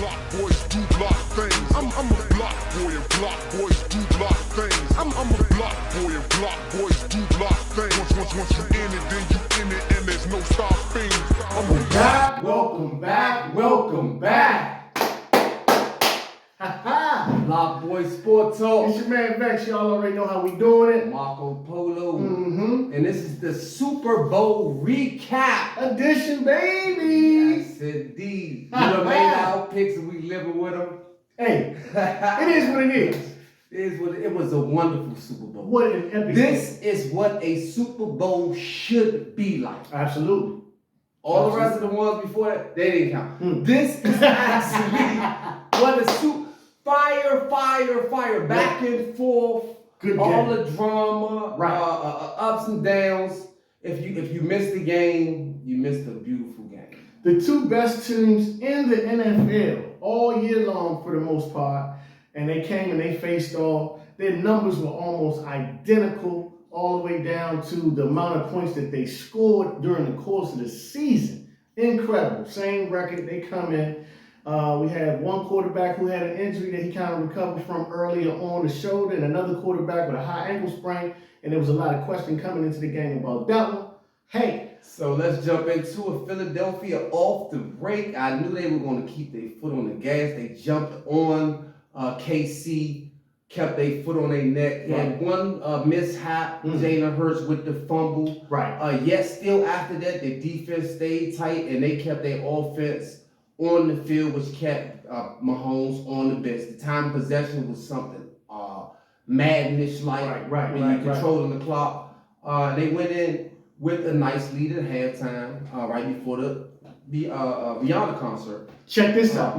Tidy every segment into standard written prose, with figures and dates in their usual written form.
block boys do block things. I'm a block boy and block boys do block things. I'm a block boy and block boys do block things. Once you in it, then you in it, and there's no stopping. Welcome back. BlockBoy SportsTalk. It's your man Vex. Y'all already know how we doing it. Marco Polo. And this is the Super Bowl recap Edition, baby. Yes, indeed. You done made our picks and we living with them. Hey, it is what it is. It was a wonderful Super Bowl. What an epic. This is what a Super Bowl should be like. Absolutely. All the rest of the ones before that, they didn't count. This is actually what a fire, back and forth. Good all game. the drama, Right. Ups and downs. If you missed the game, you missed a beautiful game. The two best teams in the NFL all year long for the most part, and they came and they faced off. Their numbers were almost identical all the way down to the amount of points that they scored during the course of the season. Incredible. Same record. They come in. We had one quarterback who had an injury that he kind of recovered from earlier on the shoulder, and another quarterback with a high ankle sprain, and there was a lot of question coming into the game about that one. Hey. So let's jump into it. Philadelphia off the break. I knew they were going to keep their foot on the gas. They jumped on KC, kept their foot on their neck. Had one mishap, Jalen Hurts with the fumble. Right. Yet still after that, the defense stayed tight and they kept their offense on the field, which kept Mahomes on the bench. The time of possession was something madness-like when you're controlling the clock. They went in with a nice lead at halftime, right before the Rihanna concert. Check this out.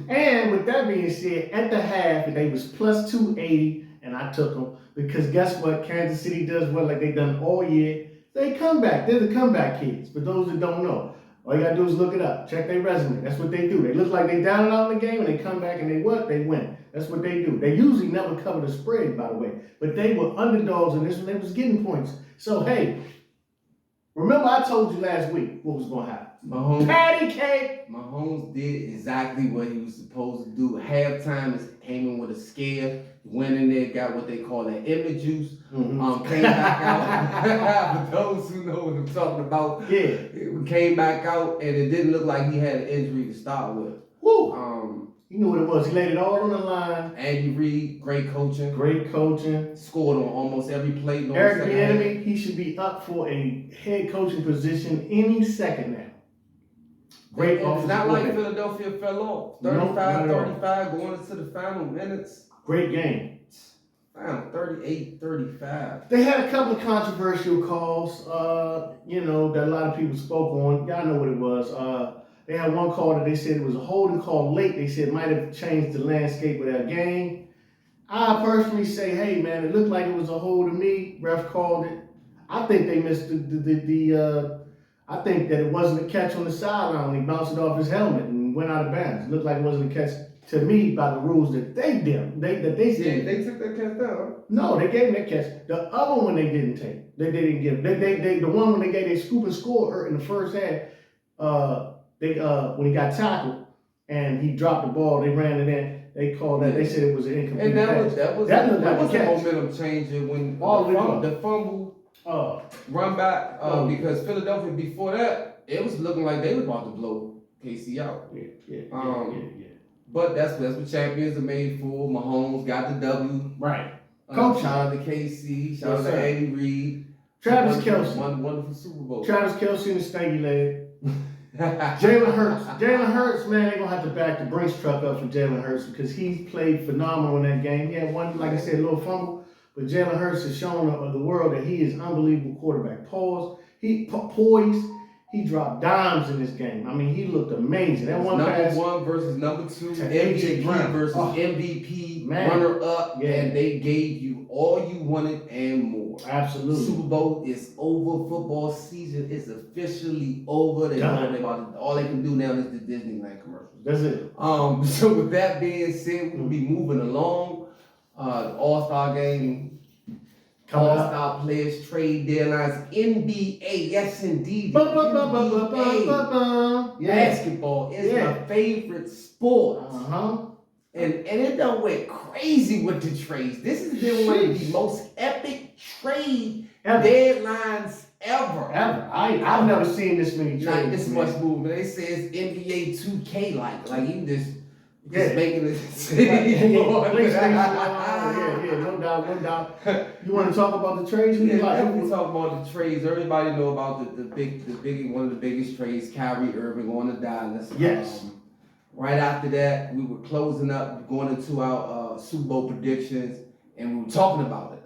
And with that being said, at the half, they was plus 280, and I took them because guess what? Kansas City does well like they done all year. They come back. They're the comeback kids. For those that don't know, all you gotta do is look it up. Check their resume. That's what they do. They look like they down and out in the game, and they come back and they what? They win. That's what they do. They usually never cover the spread, by the way. But they were underdogs in this one. They was getting points. So, hey, remember I told you last week what was going to happen. Patty cake. Mahomes did exactly what he was supposed to do. Halftime is came in with a scare. Went in there, got what they call an image juice. Came back out. For those who know what I'm talking about, it came back out, and it didn't look like he had an injury to start with. Woo! You knew what it was. He laid it all on the line. Andy Reid, great coaching. Scored on almost every play. Eric Bieniemy, he should be up for a head coaching position any second now. Great. It's not like Philadelphia fell off. 35-35 going into the final minutes. Great game. Final 38-35. They had a couple of controversial calls, that a lot of people spoke on. Y'all know what it was. They had one call that they said it was a holding call late. They said it might have changed the landscape of their game. I personally say, hey, man, it looked like it was a hold to me. Ref called it. I think they missed I think that it wasn't a catch on the sideline. He bounced it off his helmet and went out of bounds. It looked like it wasn't a catch to me by the rules that they did. They said. They took that catch down. No, they gave him that catch. The other one they didn't take. They didn't give. The one when they gave their scoop and score in the first half. When he got tackled and he dropped the ball, they ran it in. They called that. They said it was an incomplete catch. And that was a momentum changer when the fumble. Run back because Philadelphia before that it was looking like they were about to blow KC out. But that's what champions are made for. Mahomes got the W. Right. Shout out to KC. Shout out to Andy Reid. Travis Kelce. One wonderful Super Bowl. Travis Kelce and the stanky leg. Jalen Hurts, man, they're going to have to back the Brinks truck up for Jalen Hurts because he played phenomenal in that game. He had one, like I said, a little fumble. But Jalen Hurts has shown the world that he is an unbelievable quarterback. Poised. He dropped dimes in this game. I mean, he looked amazing. That one pass. Number 1 versus number 2. MVP versus MVP. Runner-up. Yeah. And they gave you all you wanted and more. Absolutely. Super Bowl is over. Football season is officially over. All they can do now is the Disneyland commercials. That's it. So with that being said, we'll be moving along. The All-Star game All-Star players, trade deadlines, NBA, yes indeed. NBA. Basketball is my favorite sport. And it done went crazy with the trades. This has been one of the most epic trade deadlines ever. I've never seen this many trades. Not this much movement. They say it's NBA 2K like you just making this. No doubt. You want to talk about the trades? Definitely talk about the trades. Everybody know about the one of the biggest trades, Kyrie Irving going to Dallas. Yes. Right after that, we were closing up, going into our Super Bowl predictions, and we were talking about it.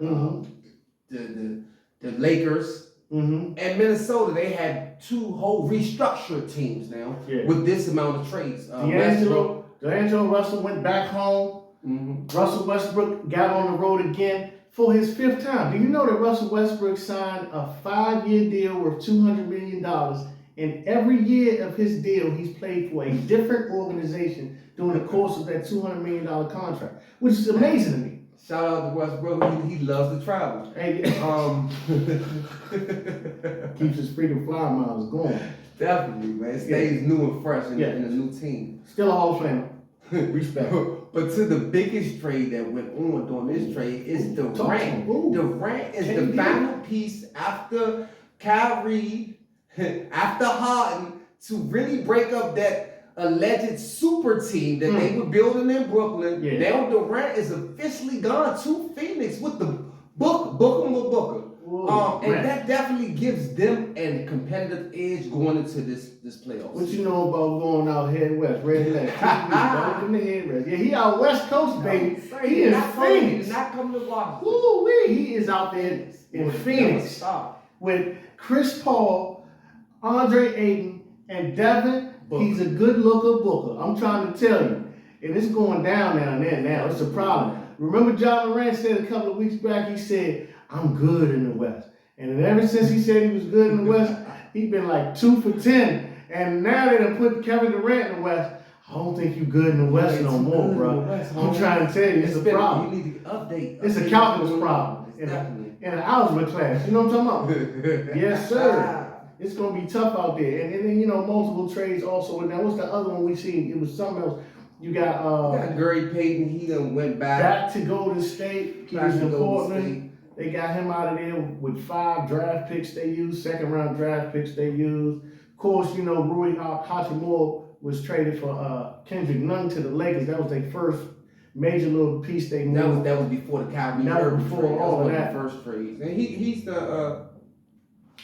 The Lakers and Minnesota, they had two whole restructured teams now with this amount of trades. D'Angelo Russell went back home. Russell Westbrook got on the road again for his 5th time. Do you know that Russell Westbrook signed a 5-year deal worth $200 million? And every year of his deal, he's played for a different organization during the course of that $200 million contract, which is amazing to me. Shout out to Westbrook. He loves to travel. Keeps his freedom flyer miles going. Definitely, man. Stays new and fresh in a new team. Still a Hall of Famer. Respect. But to the biggest trade that went on during this trade is Durant. Durant is the final piece after Kyrie, after Harden, to really break up that alleged super team that they were building in Brooklyn. Now Durant is officially gone to Phoenix with the Booker. And that definitely gives them a competitive edge going into this playoffs. What you know about going out head west, red leg, don't in the head rest. Yeah, he out West Coast, baby. He is Phoenix. He did not come to Washington. Woo-wee, he is out there in Phoenix with Chris Paul, Andre Ayton, and Devin. He's a good looker booker. I'm trying to tell you. And it's going down now and then now. It's a problem. Remember John Morant said a couple of weeks back, he said, I'm good in the West. And ever since he said he was good in the West, he's been like 2 for 10. And now they done put Kevin Durant in the West. I don't think you're good in the West no more, bro. I'm trying to tell you, it's a problem. You need to update. It's a calculus problem in an algebra class. You know what I'm talking about? Yes, sir. It's going to be tough out there. And then, multiple trades also. And now, what's the other one we seen? It was something else. You got Gary Payton. He done went back to Golden State. He was in Portland. They got him out of there with 5 draft picks they used, 2nd-round draft picks they used. Of course, Rui Hachimura was traded for Kendrick Nunn to the Lakers. That was their first major little piece they moved. That was before the Kyrie Irving before all of that. First trade. And he's a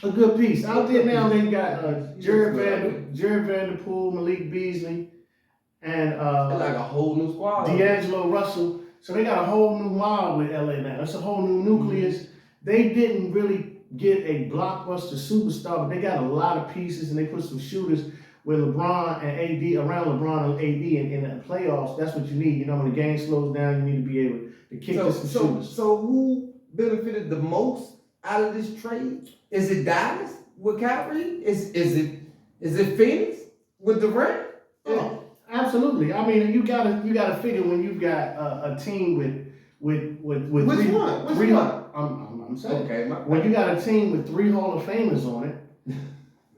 good piece. Out there now they got Jared Vanderpool, Malik Beasley, and like a whole new squad. D'Angelo Russell. So they got a whole new mob with LA now. It's a whole new nucleus. They didn't really get a blockbuster superstar, but they got a lot of pieces, and they put some shooters with LeBron and AD, around LeBron and AD in the playoffs. That's what you need. When the game slows down, you need to be able to kick some shooters. So who benefited the most out of this trade? Is it Dallas with Kyrie? Is it Phoenix with Durant? Oh. Absolutely. I mean, you gotta figure when you've got a team with Which one? I'm saying. Okay. When you got a team with 3 Hall of Famers on it,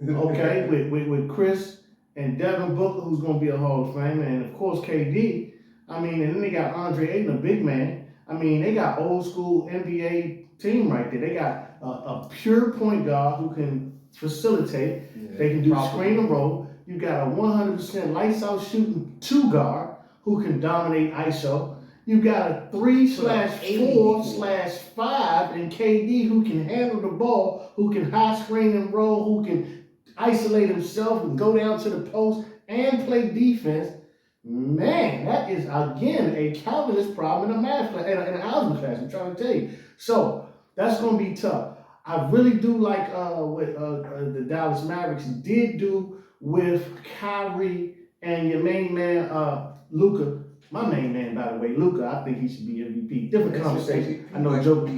okay, with Chris and Devin Booker, who's gonna be a Hall of Famer, and of course KD. I mean, and then they got Andre Ayton, a big man. I mean, they got old school NBA team right there. They got a pure point guard who can facilitate. They can do screen and roll. You got a 100% lights out shooting 2 guard who can dominate ISO. You got a 3/4/5 in KD who can handle the ball, who can high screen and roll, who can isolate himself and go down to the post and play defense. Man, that is again a calculus problem in a math class, in an algebra class. I'm trying to tell you. So that's going to be tough. I really do like what the Dallas Mavericks did do with Kyrie and your main man, Luka. My main man, by the way, Luka. I think he should be MVP. Different conversation. I know Joker. I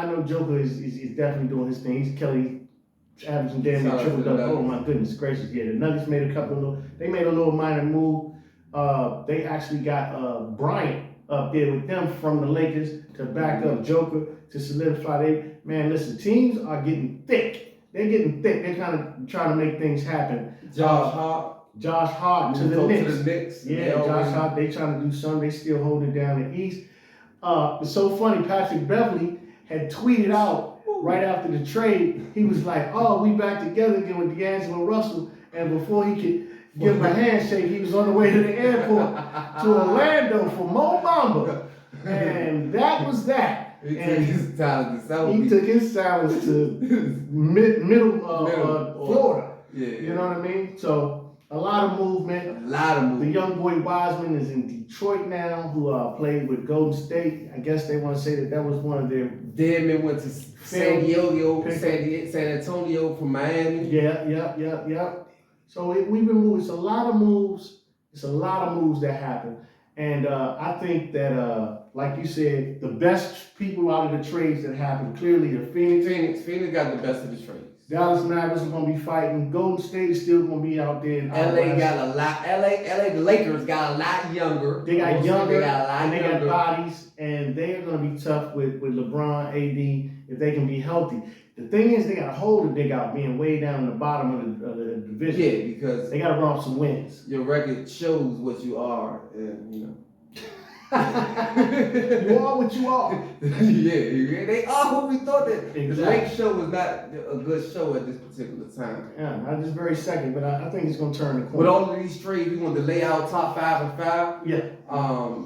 know Joker is definitely doing his thing. He's averaging damn near triple double. Oh my goodness gracious! Yeah, the Nuggets made a couple of. They made a little minor move. They actually got Bryant, up there with them from the Lakers to back up Joker to solidify they. Man, listen, teams are getting thick. They're getting thick. They're kind of trying to make things happen. Josh Hart to the Knicks. To the Knicks. Yeah, Josh Hart. They trying to do something. They still holding down the East. It's so funny. Patrick Beverly had tweeted out right after the trade. He was like, "Oh, we back together again with D'Angelo Russell." And before he could give him a handshake, he was on the way to the airport to Orlando for Mo Bamba. And that was that. He took his silence to middle Florida. Yeah. You know what I mean? So a lot of movement. The young boy Wiseman is in Detroit now, who played with Golden State. I guess they want to say that was one of their. Deadman went to San Antonio from Miami. Yeah. So we've been moving. It's a lot of moves. It's a lot of moves that happen. And I think that, like you said, the best people out of the trades that happened clearly are Phoenix. Phoenix got the best of the trades. Dallas Mavericks are going to be fighting. Golden State is still going to be out there. LA got a lot. The Lakers got a lot younger. They got younger. They got a lot and they younger. got bodies, and they're going to be tough with LeBron, AD, if they can be healthy. The thing is, they got a hole to dig out, being way down in the bottom of the division. Yeah, because they got to run up some wins. Your record shows what you are, and you know. You are what you are. Yeah, they are what we thought that. Exactly. The Lake show was not a good show at this particular time. Yeah, not this very second, but I think it's going to turn the corner. With all of these trades, we want to lay out top 5 and 5. Yeah.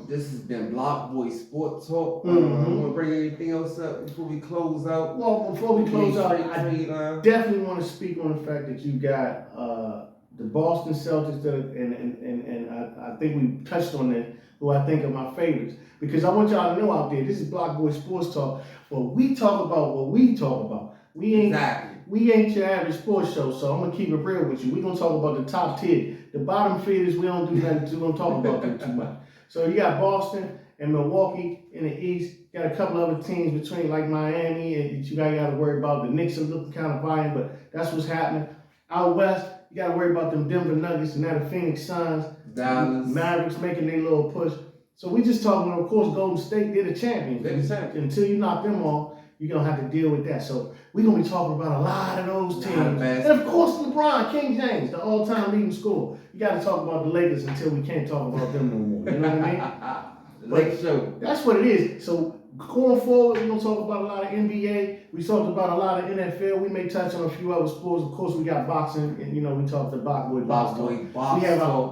This has been BlockBoy Sport Talk. Mm-hmm. Want to bring anything else up before we close out? Well, before we close out, I definitely want to speak on the fact that you got the Boston Celtics, and I think we touched on that, who I think are my favorites. Because I want y'all to know out there, this is BlockBoy Sports Talk. Well, we talk about what we talk about. We ain't your average sports show, so I'm gonna keep it real with you. We're gonna talk about the top tier. The bottom feeders, we don't do nothing to. We don't talk about them too much. So you got Boston and Milwaukee in the East. You got a couple other teams between, like Miami, and you got to worry about. The Knicks are looking kind of violent, but that's what's happening. Out west, you got to worry about them Denver Nuggets and now the Phoenix Suns. Dallas Mavericks making their little push. So we just talking, of course, Golden State, they're the champions. They're the champions. Until you knock them off, you're going to have to deal with that. So we're going to be talking about a lot of those teams. And of course, LeBron, King James, the all-time leading scorer. You got to talk about the Lakers until we can't talk about them no more. You know what I mean? Lake show. That's what it is. So going forward, we're going to talk about a lot of NBA. We talked about a lot of NFL. We may touch on a few other sports. Of course, we got boxing, and we talked to BlockBoy Box Talk.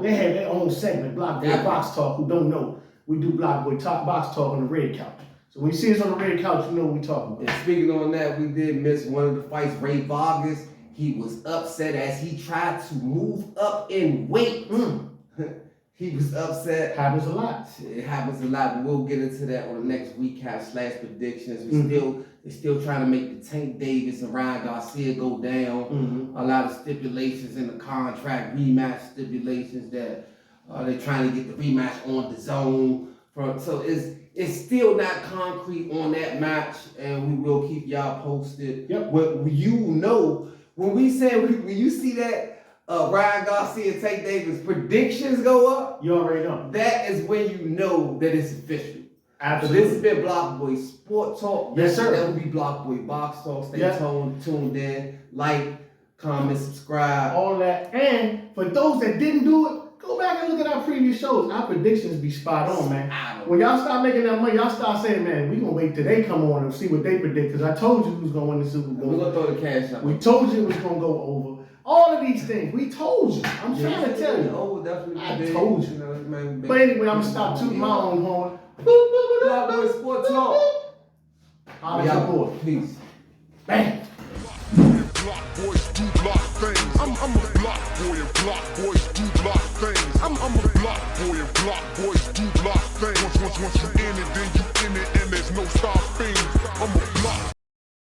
They have their own segment, BlockBoy Box Talk. Who don't know, we do BlockBoy Box Talk on the red couch. So when you see us on the red couch, you know what we talking about. And speaking on that, we did miss one of the fights. Ray Vargas, he was upset as he tried to move up in weight. He was upset. Happens a lot. It happens a lot, but we'll get into that on the next recap / predictions. They're still trying to make the Tank Davis and Ryan Garcia go down. A lot of stipulations in the contract, rematch stipulations that they're trying to get the rematch on the zone. So it's still not concrete on that match, and we will keep y'all posted. Yep. When you see that Ryan Garcia and Tank Davis predictions go up, you already know. That is when you know that it's official. Absolutely. So this has been BlockBoy Sport Talk. Yes, sir. That will be BlockBoy Box Talk. Stay tuned in. Like, comment, subscribe. All that. And for those that didn't do it, go back and look at our previous shows. Our predictions be spot on, man. When y'all start making that money, y'all start saying, man, we gonna wait till they come on and see what they predict. Because I told you who's gonna win the Super Bowl. We're gonna throw the cash out. We told you it was gonna go over. All of these things, we told you. I'm trying to tell you. Oh, definitely. I told you. Man, but anyway, I'm gonna stop tooting my own horn. BlockBoy Sport Talk. Holla your boy. Peace. Bang. Block boys do block things. I'm a block boy and block boys do block things. I'm a block boy and block boys do block things. Once you in it, then you in it, and there's no stopping. I'm a block.